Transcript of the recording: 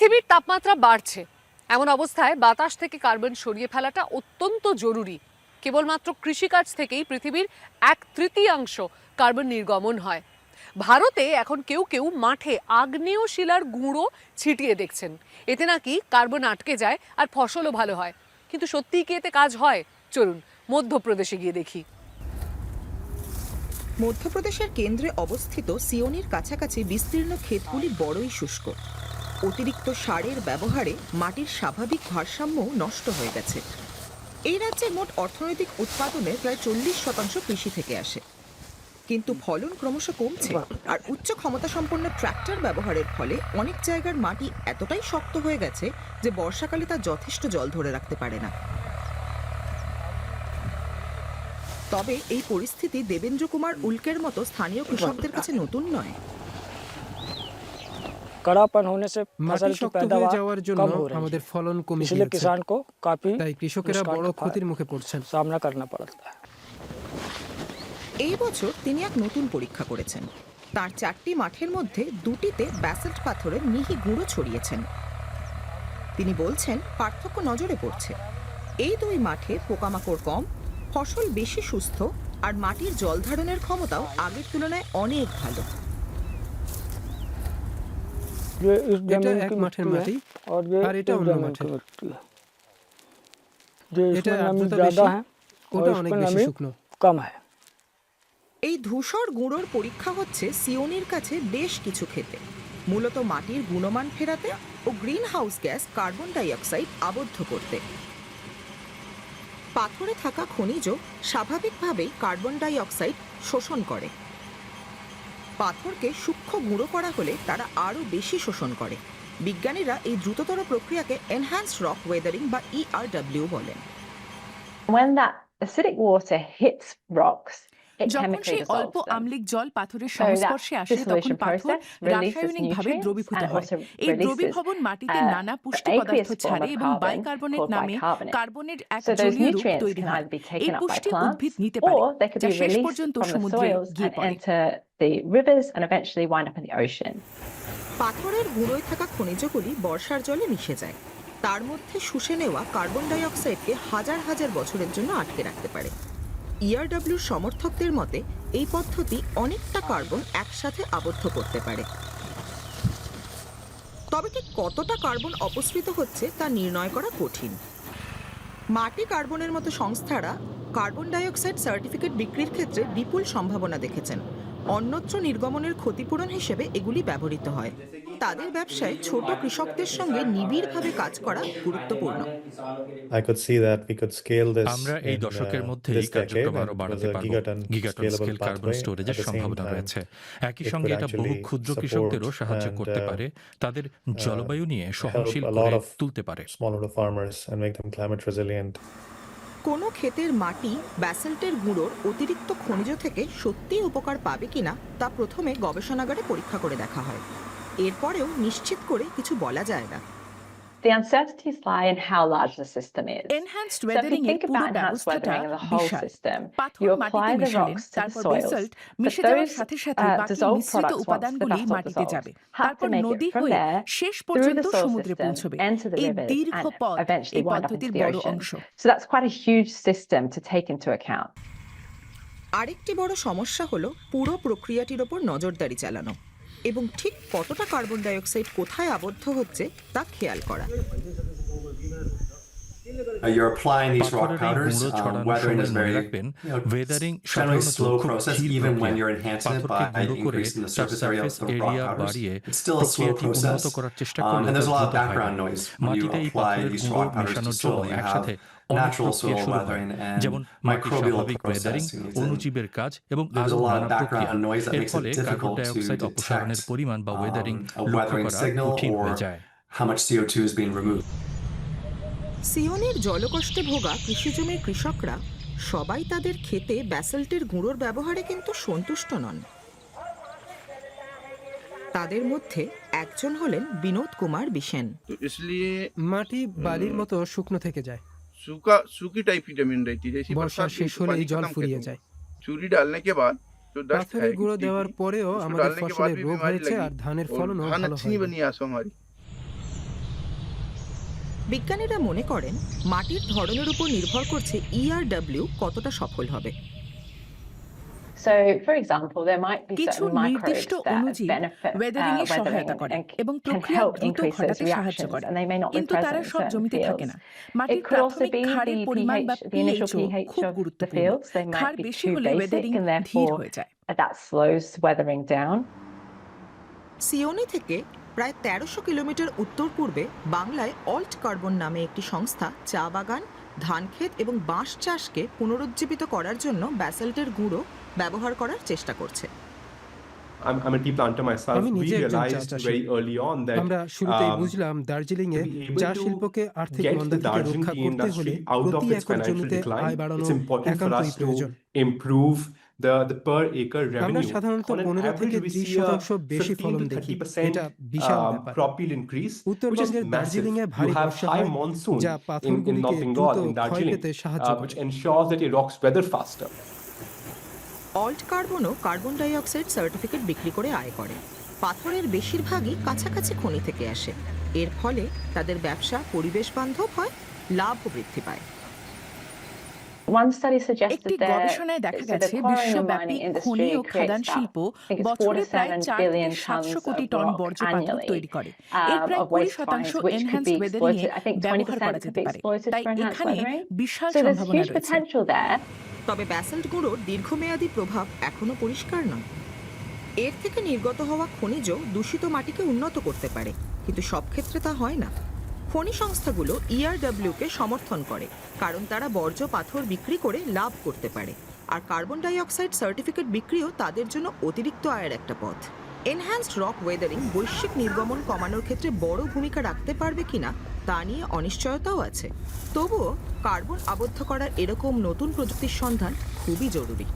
পৃথিবীর তাপমাত্রা বাড়ছে, এমন অবস্থায় বাতাস থেকে কার্বন সরিয়ে ফেলাটা অত্যন্ত জরুরি। কেবলমাত্র কৃষিকাজ থেকেই পৃথিবীর 1/3 কার্বন নির্গমন হয়। ভারতে এখন কেউ কেউ মাঠে আগ্নেয় শিলার গুঁড়ো ছিটিয়ে দেখছেন, এতে নাকি কার্বন আটকে যায় আর ফসলও ভালো হয়। কিন্তু সত্যিই কি এতে কাজ হয়? চলুন মধ্যপ্রদেশে গিয়ে দেখি। মধ্যপ্রদেশের কেন্দ্রে অবস্থিত সিওনির কাছাকাছি বিস্তীর্ণ ক্ষেতগুলি বড়ই শুষ্ক। অতিরিক্ত সারের ব্যবহারে মাটির স্বাভাবিক ভারসাম্য নষ্ট হয়ে গেছে। এই রাজ্যের মোট অর্থনৈতিক উৎপাদনের প্রায় 40% কৃষি থেকে আসে, কিন্তু ফলন ক্রমশ কমছে। আর উচ্চ ক্ষমতা সম্পন্ন ট্রাক্টর ব্যবহারের ফলে অনেক জায়গার মাটি এতটাই শক্ত হয়ে গেছে যে বর্ষাকালে তা যথেষ্ট জল ধরে রাখতে পারে না। তবে এই পরিস্থিতি দেবেন্দ্র কুমার উল্কের মতো স্থানীয় কৃষকদের কাছে নতুন নয়। कड़ापन होने से মাটি फसल की শক্ত হয়ে पैदावार যাওয়ার জন্য कम हो रही আমাদের है, ফলন কমে इसलिए গিয়েছে। किसान को काफी তাই কৃষকেরা नुकसान বড় का ক্ষতির মুখে পড়ছেন। सामना करना पड़ता है। এই বছর তিনি এক নতুন পরীক্ষা করেছেন। তার 4টি মাঠের মধ্যে 2টিতে ব্যাসল্ট পাথরের মিহি গুঁড়ো ছড়িয়েছেন। তিনি বলছেন পার্থক্য নজরে পড়ছে। এই 2 মাঠে পোকামাকড় কম, ফসল বেশি সুস্থ, আর মাটির জল ধারণের ক্ষমতাও আগের তুলনায় অনেক ভালো। ये इस এটা जमीन এক की মাঠের मिट्टी মাটি है और ये আর इस এটা অন্য जमीन মাঠের। की मिट्टी है। जो এটা इसमें नमी আর্দ্রতা ज्यादा বেশি, है ওটা और অনেক इसमें বেশি नमी শুকনো। कम है। এই ধূসর গুঁড়োর পরীক্ষা হচ্ছে সিওনির কাছে বেশ কিছু ক্ষেতে, মূলত মাটির গুণমান ফেরাতে ও green house gas carbon die oxide আবদ্ধ করতে। পাথরে থাকা খনিজ স্বাভাবিকভাবেই কার্বন ডাই অক্সাইড শোষণ করে। পাথরকে সূক্ষ্ম গুঁড়ো করা হলে তারা আরও বেশি শোষণ করে। বিজ্ঞানীরা এই দ্রুততর প্রক্রিয়াকে এনহ্যান্সড রক ওয়েদারিং বা ERW বলেন। When that acidic water hits rocks, it যখন chemically সেই dissolves অল্প them. আম্লিক জল পাথরের So সংস্পর্শে that আসে, তখন dissolution পাথর process releases রাসায়নিকভাবে nutrients দ্রবীভূত and হয়। also এই releases দ্রবীভবন মাটিতে নানা পুষ্টি aqueous পদার্থ form ছাড়ে of এবং carbon বাইকার্বনেট called নামে bicarbonate. কার্বনের এক So those জলীয় রূপ nutrients তৈরি can হয়। either be এই taken up by পুষ্টি উদ্ভিদ plants নিতে পারে, or they could যা be শেষ released পর্যন্ত from the সমুদ্রে soils গিয়ে and পড়ে। enter the rivers and eventually wind up in the ocean. পাথরের গুঁড়োয় থাকা খনিজগুলি বর্ষার জলে মিশে যায়। তার মধ্যে শুষে নেওয়া কার্বন ডাই অক্সাইডকে হাজার হাজার বছরের জন্য আটকে রাখতে পারে। ERWর সমর্থকদের মতে এই পদ্ধতি অনেকটা কার্বন একসাথে আবদ্ধ করতে পারে। তবে ঠিক কতটা কার্বন অপসৃত হচ্ছে তা নির্ণয় করা কঠিন। মাটি কার্বনের মতো সংস্থারা কার্বন ডাই অক্সাইড সার্টিফিকেট বিক্রির ক্ষেত্রে বিপুল সম্ভাবনা দেখেছেন। অন্যত্র নির্গমনের ক্ষতিপূরণ হিসেবে এগুলি ব্যবহৃত হয়। তাদের ব্যবসায় ছোট কৃষকদের সঙ্গে নিবিড়ভাবে কাজ করা গুরুত্বপূর্ণ। আমরা এই দশকের মধ্যেই কার্যক্রম আরো বাড়াতে পারব। গিগাটন স্কেল কার্বন স্টোরেজের সম্ভাবনা রয়েছে। একই সঙ্গে এটা বহু ক্ষুদ্র কৃষকদেরও সাহায্য করতে পারে, তাদের জলবায়ু নিয়ে সহনশীল করে তুলতে পারে। কোনো ক্ষেতের মাটি ব্যাসল্টের গুঁড়োর অতিরিক্ত খনিজ থেকে সত্যিই উপকার পাবে কিনা তা প্রথমে গবেষণাগারে পরীক্ষা করে দেখা হয়। এরপরেও নিশ্চিত করে কিছু বলা যায় না। The uncertainties lie in how large the system is. Enhanced So if Wuthering you এর think পুরো about enhanced ব্যবস্থাটা weathering and the whole বিশাল। system, পাথর you মাটিতে apply the মেশালেন, rocks to the তারপর soils, বেসল্ট but মিশে যাওয়ার those সাথে সাথে বাকি dissolved মিশ্রিত products, once the উপাদানগুলি basalt মাটিতে যাবে, dissolves, have তারপর to make নদী it from হয়ে there শেষ through পর্যন্ত the soil সমুদ্রে system পৌঁছবে। into the এই rivers দীর্ঘ and পথ এই eventually wind up পদ্ধতির into the বড় ocean. অংশ। So that's quite a huge system to take into account. আরেকটি বড় সমস্যা হলো পুরো প্রক্রিয়াটির ওপর নজরদারি চালানো এবং ঠিক কতটা কার্বন ডাই অক্সাইড কোথায় আবদ্ধ হচ্ছে তা খেয়াল করা। You're applying these rock পাথরের এই powders. গুঁড়ো ছড়ানোর Weathering সময় is মনে very, রাখবেন, you know, ওয়েদারিং generally সাধারণত slow খুব process, ধীর even when প্রক্রিয়া। you're enhancing it পাথরকে by গুঁড়ো করে increasing the তার surface area of surface the rock area powders. বাড়িয়ে It's still a slow প্রক্রিয়াটি উন্নত process. করার চেষ্টা And করলেও there's তা a lot of দ্রুত হয় না। background noise when you মাটিতে এই apply পাথরের these গুঁড়ো rock powders to মেশানোর জন্য soil. You have একসাথে অনেক natural প্রক্রিয়া soil শুরু হয়, weathering and যেমন মাটির microbial স্বাভাবিক ওয়েদারিং, processing. অণুজীবের কাজ এবং There's আরও a lot নানা of প্রক্রিয়া। background noise that এর makes ফলে it carbon difficult die to oxide অপসারণের detect পরিমাণ বা ওয়েদারিং a লক্ষ্য weathering করা signal কঠিন or হয়ে যায়। how much CO2 is being removed. সিওনির জলকষ্টে ভোগা কৃষিজমির কৃষকরা সবাই তাদের ক্ষেতে ব্যাসল্টের গুঁড়োর ব্যবহারে কিন্তু সন্তুষ্ট নন। তাদের মধ্যে একজন হলেন বিনোদ কুমার বিশেন। মাটি বালির মতো শুকনো থেকে যায়, सूखी टाइप की जमीन रहती है, जैसे বর্ষা শেষ হলেই জল ফুরিয়ে যায়। चूरी डालने के बाद जो डस्ट পাথরের है গুঁড়ো मिट्टी দেওয়ার की, পরেও उसको আমাদের डालने के बाद ফসলের भी রোগ बीमारी হয়েছে लगी আর ধানের और ফলনও धान ভালো अच्छी नहीं হয়নি। बनी आसो हमारी। বিজ্ঞানীরা মনে করেন মাটির ধরনের উপর নির্ভর করছে ERW কতটা সফল হবে। So, for example, there might be কিছু certain নির্দিষ্ট microbes that অণুজীব benefit ওয়েদারিং এ weathering সহায়তা করে and এবং can প্রক্রিয়া help দ্রুত increase those ঘটাতে সাহায্য reactions, করে, and they may not be কিন্তু তারা present in সব certain জমিতে থাকে fields. না। It মাটির could also প্রাথমিক be ক্ষারের the পরিমাণ বা pH, the initial পিএইচও pH খুব of the গুরুত্বপূর্ণ। fields. They ক্ষার might be বেশি too হলে basic, ওয়েদারিং and ধীর therefore হয়ে যায়। that slows weathering down. Seoni থেকে প্রায় 1300 কিলোমিটার উত্তর পূর্বে বাংলায় অল্ট কার্বন নামে একটি সংস্থা চা বাগান, ধানক্ষেত এবং বাঁশ চাষকে পুনরুজ্জীবিত করার জন্য ব্যাসল্টের গুঁড়ো ব্যবহার করার চেষ্টা করছে। I'm a tea planter myself. আমি We নিজে একজন চা realized চাষী। very early on that আমরা শুরুতেই um, বুঝলাম দার্জিলিং এ to be able চা to শিল্পকে আর্থিক get মন্দা the থেকে Darjeeling রক্ষা tea করতে হলে industry out of প্রতি its একর financial জমিতে decline, আয় বাড়ানো it's important for একান্তই us to প্রয়োজন। improve the per acre আমরা revenue. সাধারণত On an 15 average, থেকে we 30% see a বেশি 15 ফলন to দেখি। 30% এটা বিশাল ব্যাপার। crop yield increase, which is উত্তরবঙ্গের massive. দার্জিলিং এ You ভারী have বর্ষা high হয় monsoon যা in পাথরগুলিকে North দ্রুত Bengal, in ক্ষয় Darjeeling, পেতে সাহায্য which করে। ensures that your rocks weather faster. Alt কার্বনও carbon die oxide certificate বিক্রি করে আয় করে। পাথরের বেশিরভাগই কাছাকাছি খনি থেকে আসে। এর ফলে তাদের ব্যবসা পরিবেশ বান্ধব হয়, লাভও বৃদ্ধি পায়। One study suggested একটি that গবেষণায় দেখা so the গেছে quarrying and বিশ্বব্যাপী mining খনি industry ও খাদান creates শিল্প about, I think it's 4 বছরে to প্রায় 7 4 billion থেকে tons 700 কোটি of টন rock বর্জ্য পাথর annually তৈরি করে। এর প্রায় of waste 20% fines, which could enhanced be Wuthering A exploited. I think ব্যবহার 20% করা could যেতে be পারে। exploited তাই for enhanced এখানে weathering. বিশাল So there's সম্ভাবনা huge রয়েছে। potential there. তবে ব্যাসল্ট গুঁড়োর দীর্ঘমেয়াদী প্রভাব এখনো পরিষ্কার নয়। এর থেকে নির্গত হওয়া খনিজ দূষিত মাটিকে উন্নত করতে পারে, কিন্তু সব ক্ষেত্রে তা হয় না। খনি সংস্থাগুলো ERW-কে সমর্থন করে, কারণ তারা বর্জ্য পাথর বিক্রি করে লাভ করতে পারে, আর কার্বন ডাই অক্সাইড সার্টিফিকেট বিক্রিও তাদের জন্য অতিরিক্ত আয়ের একটা পথ। এনহ্যান্সড রক ওয়েদারিং বৈশ্বিক নির্গমন কমানোর ক্ষেত্রে বড় ভূমিকা রাখতে পারবে কিনা তা নিয়ে অনিশ্চয়তাও আছে। তবুও কার্বন আবদ্ধ করার এরকম নতুন প্রযুক্তির সন্ধান খুবই জরুরি।